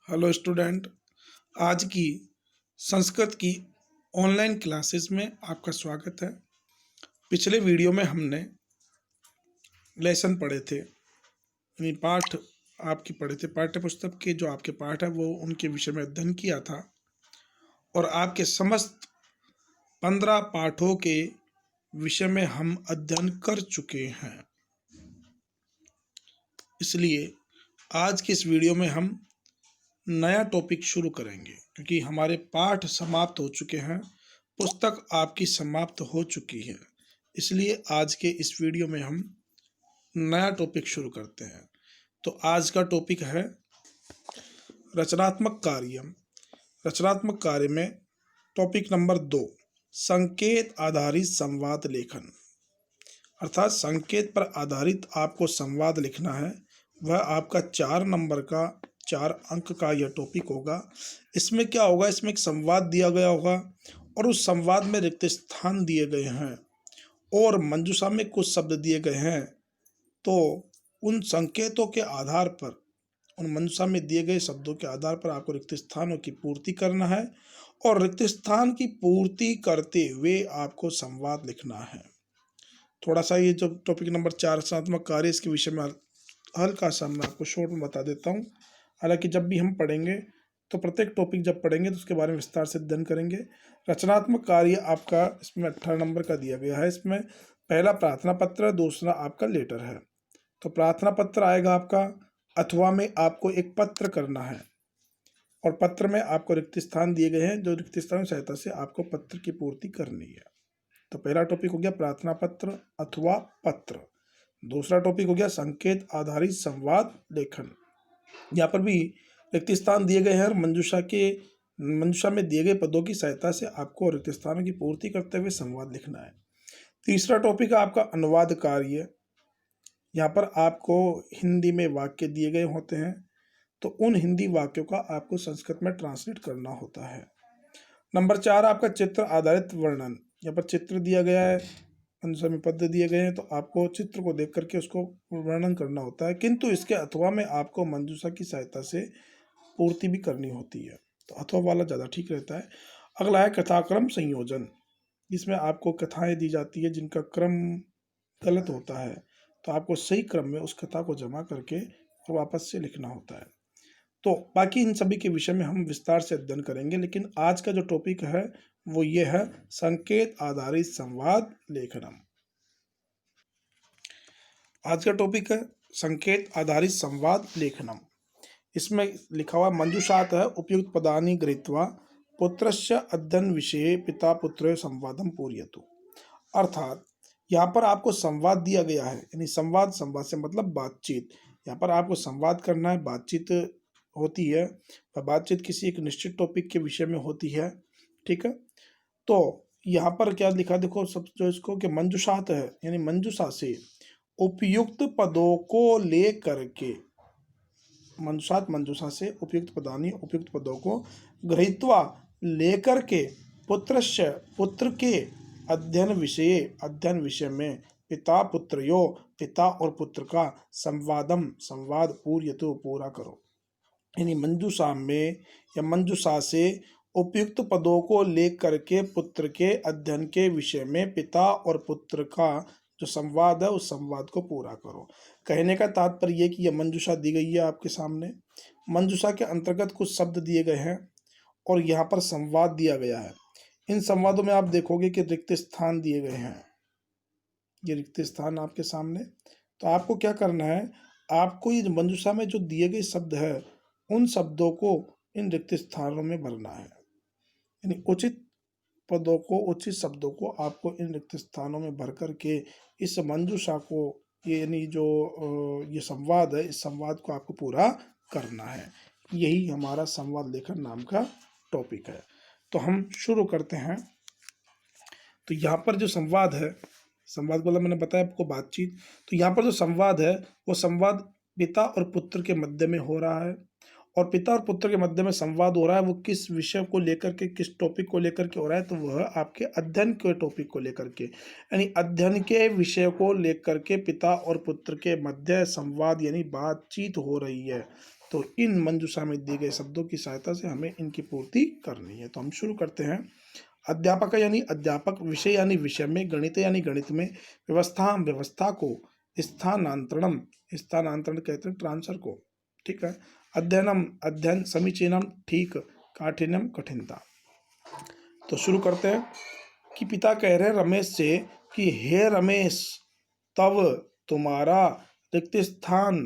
Hello student. आज की संस्कृत की ऑनलाइन क्लासेस में आपका स्वागत है। पिछले वीडियो में हमने लेसन पढ़े थे, यानी पाठ आपकी पढ़े थे। पाठ्य पुस्तक के जो आपके पाठ है वो उनके विषय में अध्ययन किया था और आपके समस्त 15 पाठों के विषय में हम अध्ययन कर चुके हैं। इसलिए आज की इस वीडियो में हम नया टॉपिक शुरू करेंगे, क्योंकि हमारे पाठ समाप्त हो चुके हैं, पुस्तक आपकी समाप्त हो चुकी है। इसलिए आज के इस वीडियो में हम नया टॉपिक शुरू करते हैं। तो आज का टॉपिक है रचनात्मक कार्य। रचनात्मक कार्य में टॉपिक नंबर 2, संकेत आधारित संवाद लेखन। अर्थात संकेत पर आधारित आपको संवाद लिखना है। वह आपका 4 नंबर का 4 अंक का यह टॉपिक होगा। इसमें क्या होगा, इसमें एक संवाद दिया गया होगा और उस संवाद में रिक्त स्थान दिए गए हैं और मंजूषा में कुछ शब्द दिए गए हैं। तो उन संकेतों के आधार पर, उन मंजूषा में दिए गए शब्दों के आधार पर आपको रिक्त स्थानों की पूर्ति करना है और रिक्त स्थान की पूर्ति करते हुए आपको संवाद लिखना है। थोड़ा सा ये जो टॉपिक नंबर 4 रचनात्मक कार्य, इसके विषय में हल्का सा मैं आपको शॉर्ट में बता देता हूँ। हालांकि जब भी हम पढ़ेंगे तो प्रत्येक टॉपिक जब पढ़ेंगे तो उसके बारे में विस्तार से अध्ययन करेंगे। रचनात्मक कार्य आपका इसमें 18 नंबर का दिया गया है। इसमें पहला प्रार्थना पत्र, दूसरा आपका लेटर है। तो प्रार्थना पत्र आएगा आपका, अथवा में आपको एक पत्र करना है और पत्र में आपको रिक्त स्थान दिए गए हैं, जो रिक्त स्थान की सहायता से आपको पत्र की पूर्ति करनी है। तो पहला टॉपिक हो गया प्रार्थना पत्र अथवा पत्र। दूसरा टॉपिक हो गया संकेत आधारित संवाद लेखन। यहाँ पर भी रिक्त स्थान दिए गए हैं और मंजूषा में दिए गए पदों की सहायता से आपको रिक्त स्थानों की पूर्ति करते हुए संवाद लिखना है। तीसरा टॉपिक है आपका अनुवाद कार्य। यहाँ पर आपको हिंदी में वाक्य दिए गए होते हैं, तो उन हिंदी वाक्यों का आपको संस्कृत में ट्रांसलेट करना होता है। नंबर 4 आपका चित्र आधारित वर्णन। यहाँ पर चित्र दिया गया है, मंजूषा में पद दिए गए हैं, तो आपको चित्र को देख करके उसको वर्णन करना होता है, किंतु इसके अथवा में आपको मंजूषा की सहायता से पूर्ति भी करनी होती है। तो अथवा वाला ज़्यादा ठीक रहता है। अगला है कथाक्रम संयोजन। इसमें आपको कथाएं दी जाती है जिनका क्रम गलत होता है, तो आपको सही क्रम में उस कथा को जमा करके और वापस से लिखना होता है। तो बाकी इन सभी के विषय में हम विस्तार से अध्ययन करेंगे, लेकिन आज का जो टॉपिक है वो ये है संकेत आधारित संवाद लेखनम। आज का टॉपिक है संकेत आधारित संवाद लेखनम। इसमें लिखा हुआ मंजूषात है उपयुक्त पदानि गृहीत्वा पुत्रस्य अध्ययन विषये पिता पुत्र संवादम पूरयतु। अर्थात यहाँ पर आपको संवाद दिया गया है, यानी संवाद से मतलब बातचीत। यहाँ पर आपको संवाद करना है, बातचीत होती है, बातचीत किसी एक निश्चित टॉपिक के विषय में होती है। ठीक है, तो यहाँ पर क्या लिखा देखो, सब जो इसको कि मंजूषात है, यानी मंजूषा से उपयुक्त पदों को ले करके, मंजूषा से उपयुक्त पदानी, उपयुक्त पदों को गृहीत्वा लेकर के पुत्रस्य पुत्र के अध्ययन विषय में पिता पुत्रयो पिता और पुत्र का संवाद पूर्यतु पूरा करो। यानी मंजूषा में या मंजूषा से उपयुक्त पदों को लेकर के पुत्र के अध्ययन के विषय में पिता और पुत्र का जो संवाद है उस संवाद को पूरा करो। कहने का तात्पर्य ये कि यह मंजूषा दी गई है आपके सामने। मंजूषा के अंतर्गत कुछ शब्द दिए गए हैं और यहाँ पर संवाद दिया गया है। इन संवादों में आप देखोगे कि रिक्त स्थान दिए गए हैं, ये रिक्त स्थान आपके सामने। तो आपको क्या करना है, आपको ये मंजूषा में जो दिए गए शब्द है उन शब्दों को इन रिक्त स्थानों में भरना है। यानी उचित पदों को, उचित शब्दों को आपको इन रिक्त स्थानों में भर करके इस मंजूषा को, यानी जो ये संवाद है, इस संवाद को आपको पूरा करना है। यही हमारा संवाद लेखन नाम का टॉपिक है। तो हम शुरू करते हैं। तो यहाँ पर जो संवाद है, संवाद बोला मैंने बताया आपको बातचीत, तो यहाँ पर जो संवाद है वो संवाद पिता और पुत्र के मध्य में हो रहा है। और पिता और पुत्र के मध्य में संवाद हो रहा है, वो किस विषय को लेकर के, किस टॉपिक को लेकर के हो रहा है, तो वह आपके अध्ययन के टॉपिक को लेकर के, यानी अध्ययन के विषय को लेकर के पिता और पुत्र के मध्य संवाद यानी बातचीत हो रही है। तो इन मंजूषा में दिए गए शब्दों की सहायता से हमें इनकी पूर्ति करनी है। तो हम शुरू करते हैं। अध्यापक यानी अध्यापक, विषय यानी विषय में, गणित यानी गणित में, व्यवस्था व्यवस्था को, स्थानांतरणम स्थानांतरण कहते हैं ट्रांसफर को, ठीक है, अध्ययनम अध्ययन, समीचीनम ठीक, काठिन्यम कठिनता। तो शुरू करते हैं कि पिता कह रहे हैं रमेश से कि हे रमेश, तब तुम्हारा रिक्त स्थान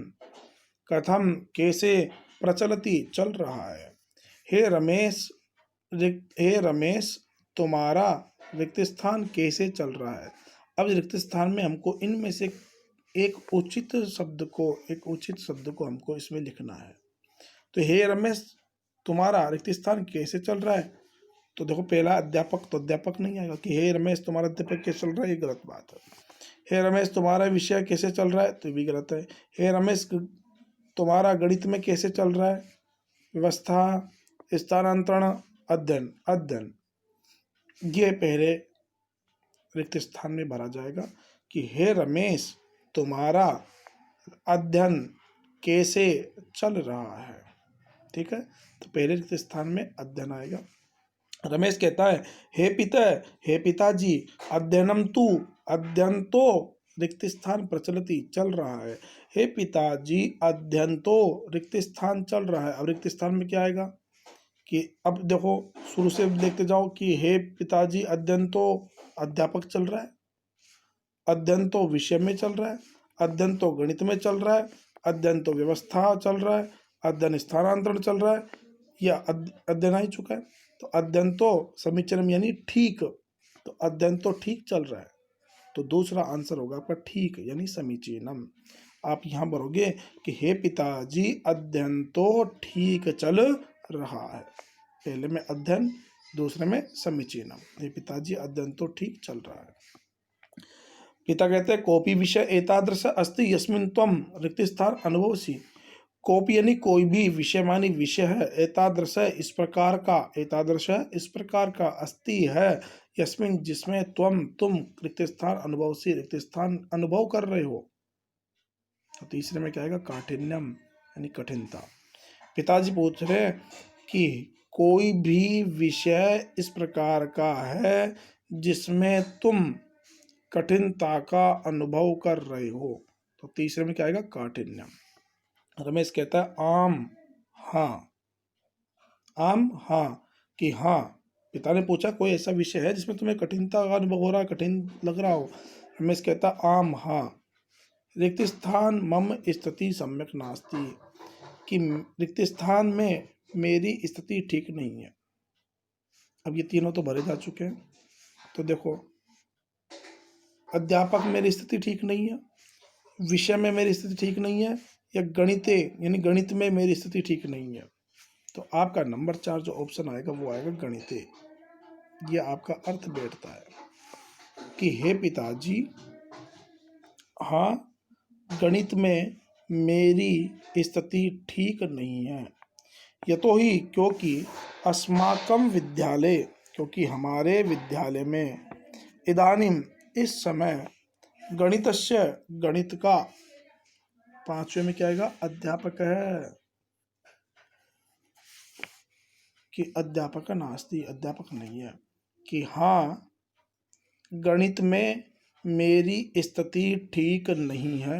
कथम कैसे प्रचलती चल रहा है। हे रमेश, हे रमेश, तुम्हारा रिक्त स्थान कैसे चल रहा है। अब रिक्त स्थान में हमको इनमें से एक उचित शब्द को हमको इसमें लिखना है। तो हे रमेश, तुम्हारा रिक्त स्थान कैसे चल रहा है। तो देखो पहला अध्यापक, तो अध्यापक नहीं आएगा कि हे रमेश तुम्हारा अध्यापक कैसे चल रहा है, ये गलत बात है। हे रमेश तुम्हारा विषय कैसे चल रहा है, तो भी गलत है। हे रमेश तुम्हारा गणित में कैसे चल रहा है, व्यवस्था, स्थानांतरण, अध्ययन अध्ययन, ये पहले रिक्त स्थान में भरा जाएगा कि हे रमेश तुम्हारा अध्ययन कैसे चल रहा है, ठीक है। तो पहले रिक्त स्थान में अध्ययन आएगा। रमेश कहता है हे पिताजी, अध्ययनम तू, अध्ययन तो, रिक्त स्थान प्रचलती चल रहा है। हे पिताजी, अध्ययन तो, रिक्त स्थान चल रहा है। अब रिक्त स्थान में क्या आएगा कि अब देखो शुरू से देखते जाओ कि हे पिताजी, अध्ययन तो अध्यापक चल रहा है, अध्ययन तो विषय में चल रहा है, अध्ययन तो गणित में चल रहा है, अध्ययन तो व्यवस्था चल रहा है, अध्ययन स्थानांतरण चल रहा है, या अध्ययन आ ही चुका है। तो अध्ययन तो समीचीनम यानी ठीक, तो अध्ययन तो ठीक चल रहा है। तो दूसरा आंसर होगा आपका ठीक यानी समीचीनम। आप यहाँ भरोगे कि हे पिताजी, अध्ययन तो ठीक चल रहा है। पहले में अध्ययन, दूसरे में समीचीनम। हे पिताजी, अध्ययन तो ठीक चल रहा है। पिता कहते हैं कोपी विषय एतादृश अस्ति यस्मिन् त्वं रिक्त स्थान अनुभवसि। कोपी यानी कोई भी, विषय मानी विषय है, एतादृश इस प्रकार का, एतादृश इस प्रकार का, अस्ति है, यस्मिन् जिसमें, तुम रिक्त स्थान अनुभवसि रिक्त स्थान अनुभव कर रहे हो। तो तीसरे में क्या आएगा, काठिन्यम यानी कठिनता। पिताजी पूछ रहे कि कोई भी विषय इस प्रकार का है जिसमें तुम कठिनता का अनुभव कर रहे हो। तो तीसरे में क्या आएगा, काठिन्यम। रमेश कहता है आम हाँ, कि हाँ। पिता ने पूछा कोई ऐसा विषय है जिसमें तुम्हें कठिनता का अनुभव हो रहा है, कठिन लग रहा हो। रमेश कहता आम हाँ। रिक्त स्थान मम स्थिति सम्यक नास्ति, कि रिक्त स्थान में मेरी स्थिति ठीक नहीं है। अब ये तीनों तो भरे जा चुके हैं। तो देखो, अध्यापक मेरी स्थिति ठीक नहीं है, विषय में मेरी स्थिति ठीक नहीं है, या गणिते यानी गणित में मेरी स्थिति ठीक नहीं है। तो आपका नंबर 4 जो ऑप्शन आएगा वो आएगा गणिते। ये आपका अर्थ बैठता है कि हे पिताजी, हाँ, गणित में मेरी स्थिति ठीक नहीं है। यतोहि क्योंकि अस्माकं विद्यालय, क्योंकि हमारे विद्यालय में, इदानीम इस समय, गणितस्य गणित का, पांचवे में क्या आएगा, अध्यापक है, कि अध्यापक नास्ति, अध्यापक नहीं है। कि हाँ, गणित में मेरी स्थिति ठीक नहीं है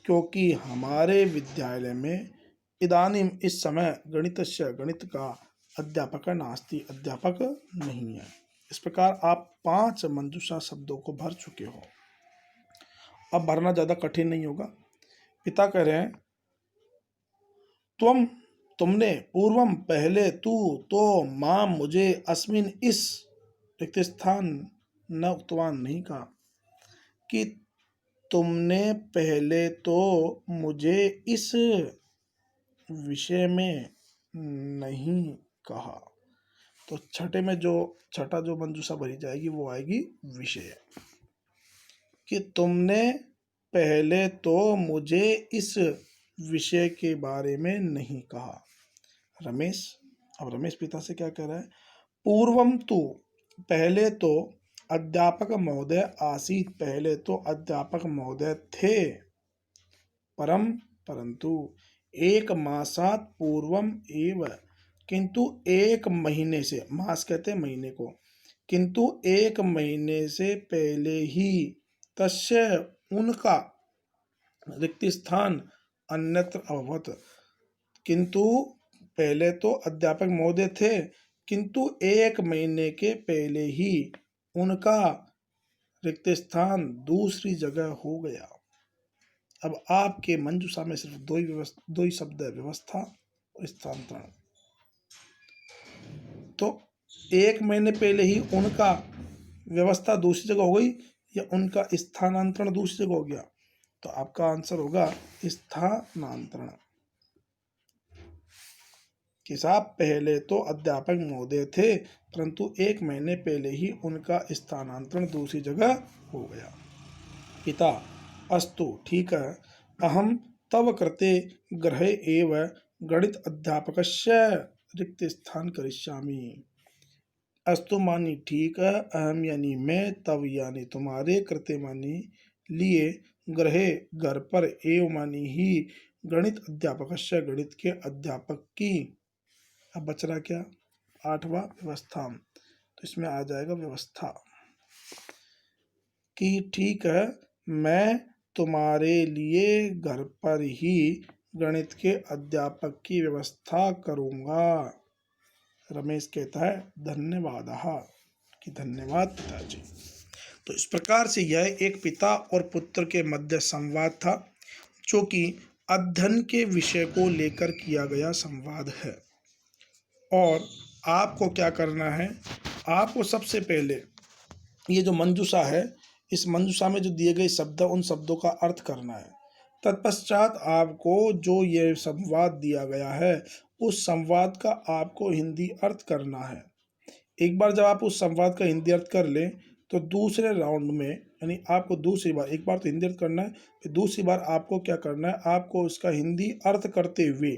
क्योंकि हमारे विद्यालय में, इदानीम इस समय, गणितस्य गणित का, अध्यापक नास्ति, अध्यापक नहीं है। इस प्रकार आप 5 मंजूषा शब्दों को भर चुके हो। अब भरना ज़्यादा कठिन नहीं होगा। पिता कह रहे हैं तुमने, पूर्वम पहले, तू तो, मां मुझे, अस्मिन इस, रिक्त स्थान न उक्तवान नहीं कहा, कि तुमने पहले तो मुझे इस विषय में नहीं कहा। तो छठा जो मंजूषा भरी जाएगी वो आएगी विषय, कि तुमने पहले तो मुझे इस विषय के बारे में नहीं कहा। रमेश, अब रमेश पिता से क्या कह रहा है, पूर्वम तू, पहले तो, अध्यापक महोदय आसीत, पहले तो अध्यापक महोदय थे, परंतु एक मासात पूर्वम एव, किंतु एक महीने से, मास कहते हैं महीने को, किंतु एक महीने से पहले ही, तस्य उनका, रिक्त स्थान अन्यत्र अभवत, किंतु पहले तो अध्यापक महोदय थे, किंतु एक महीने के पहले ही उनका रिक्त स्थान दूसरी जगह हो गया। अब आपके मंजूषा में सिर्फ दो ही शब्द है, व्यवस्था और स्थानांतरण। तो एक महीने पहले ही उनका व्यवस्था दूसरी जगह हो गई या उनका स्थानांतरण दूसरी जगह हो गया, तो आपका आंसर होगा स्थानांतरण। कि साहब पहले तो अध्यापक महोदय थे, परंतु एक महीने पहले ही उनका स्थानांतरण दूसरी जगह हो गया। पिता, अस्तु ठीक है, अहम तव कृते गृहे एव गणित अध्यापकस्य रिक्त स्थान करिष्यामि। अस्तु मानी ठीक है, अहम यानी मैं, तव यानी तुम्हारे, कृते मानी लिए, गृहे घर पर, एव मानी ही, गणित अध्यापकस्य गणित के अध्यापक की। अब बच रहा क्या, आठवां व्यवस्था, तो इसमें आ जाएगा व्यवस्था कि ठीक है, मैं तुम्हारे लिए घर पर ही गणित के अध्यापक की व्यवस्था करूंगा। रमेश कहता है धन्यवाद, कि धन्यवाद पिताजी। तो इस प्रकार से यह एक पिता और पुत्र के मध्य संवाद था, जो कि अध्ययन के विषय को लेकर किया गया संवाद है। और आपको क्या करना है, आपको सबसे पहले ये जो मंजूषा है, इस मंजूषा में जो दिए गए शब्द, उन शब्दों का अर्थ करना है। तत्पश्चात आपको जो ये संवाद दिया गया है, उस संवाद का आपको हिंदी अर्थ करना है। एक बार जब आप उस संवाद का हिंदी अर्थ कर लें, तो दूसरे राउंड में, यानी आपको दूसरी बार, एक बार तो हिंदी अर्थ करना है, फिर दूसरी बार आपको क्या करना है, आपको उसका हिंदी अर्थ करते हुए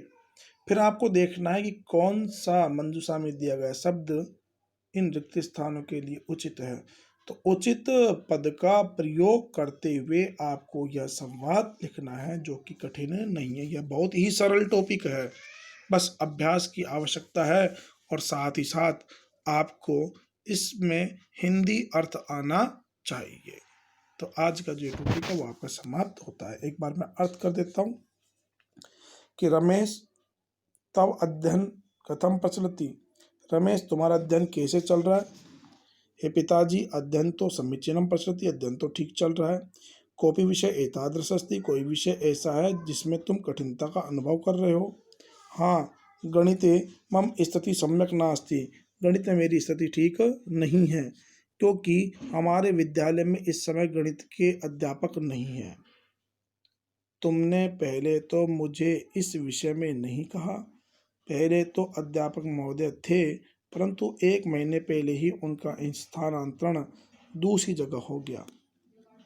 फिर आपको देखना है कि कौन सा मंजूषा में दिया गया शब्द इन रिक्त स्थानों के लिए उचित है। तो उचित पद का प्रयोग करते हुए आपको यह संवाद लिखना है, जो कि कठिन नहीं है। यह बहुत ही सरल टॉपिक है, बस अभ्यास की आवश्यकता है, और साथ ही साथ आपको इसमें हिंदी अर्थ आना चाहिए। तो आज का जो टॉपिक है वो आपका समाप्त होता है। एक बार मैं अर्थ कर देता हूँ कि रमेश तब अध्ययन कथम प्रचलति। रमेश तुम्हारा अध्ययन कैसे चल रहा है। हे पिताजी अध्ययन तो समीचीनम प्रचलति, अध्ययन तो ठीक चल रहा है। कोई विषय एतादृश अस्ति, कोई विषय ऐसा है जिसमें तुम कठिनता का अनुभव कर रहे हो। हाँ, गणिते मम स्थिति सम्यक नास्ति, गणित में मेरी स्थिति ठीक नहीं है, क्योंकि हमारे विद्यालय में इस समय गणित के अध्यापक नहीं हैं। तुमने पहले तो मुझे इस विषय में नहीं कहा। पहले तो अध्यापक महोदय थे, परंतु एक महीने पहले ही उनका स्थानांतरण दूसरी जगह हो गया।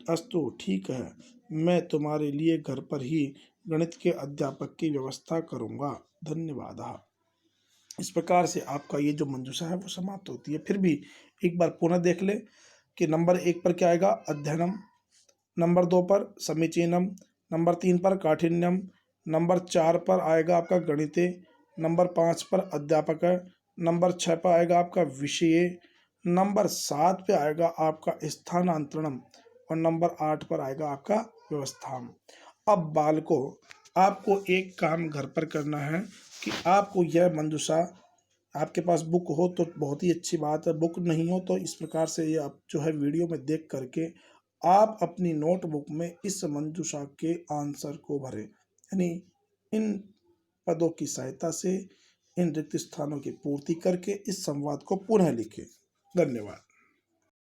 अस्तु ठीक है, मैं तुम्हारे लिए घर पर ही गणित के अध्यापक की व्यवस्था करूंगा। धन्यवाद। इस प्रकार से आपका ये जो मंजूषा है वो समाप्त होती है। फिर भी एक बार पुनः देख ले कि नंबर 1 पर क्या आएगा, अध्ययनम, नंबर 2 पर समीचीनम, नंबर 3 पर काठिन्यम, नंबर 4 पर आएगा आपका गणिते, नंबर 5 पर अध्यापक है, नंबर 6 पर आएगा आपका विषय, नंबर 7 पे आएगा आपका स्थानांतरणम, और नंबर 8 पर आएगा आपका व्यवस्था। अब बालकों, आपको एक काम घर पर करना है कि आपको यह मंजूषा, आपके पास बुक हो तो बहुत ही अच्छी बात है, बुक नहीं हो तो इस प्रकार से ये आप जो है वीडियो में देख करके आप अपनी नोटबुक में इस मंजूषा के आंसर को भरें, यानी इन पदों की सहायता से इन रिक्त स्थानों की पूर्ति करके इस संवाद को पुनः लिखें। धन्यवाद।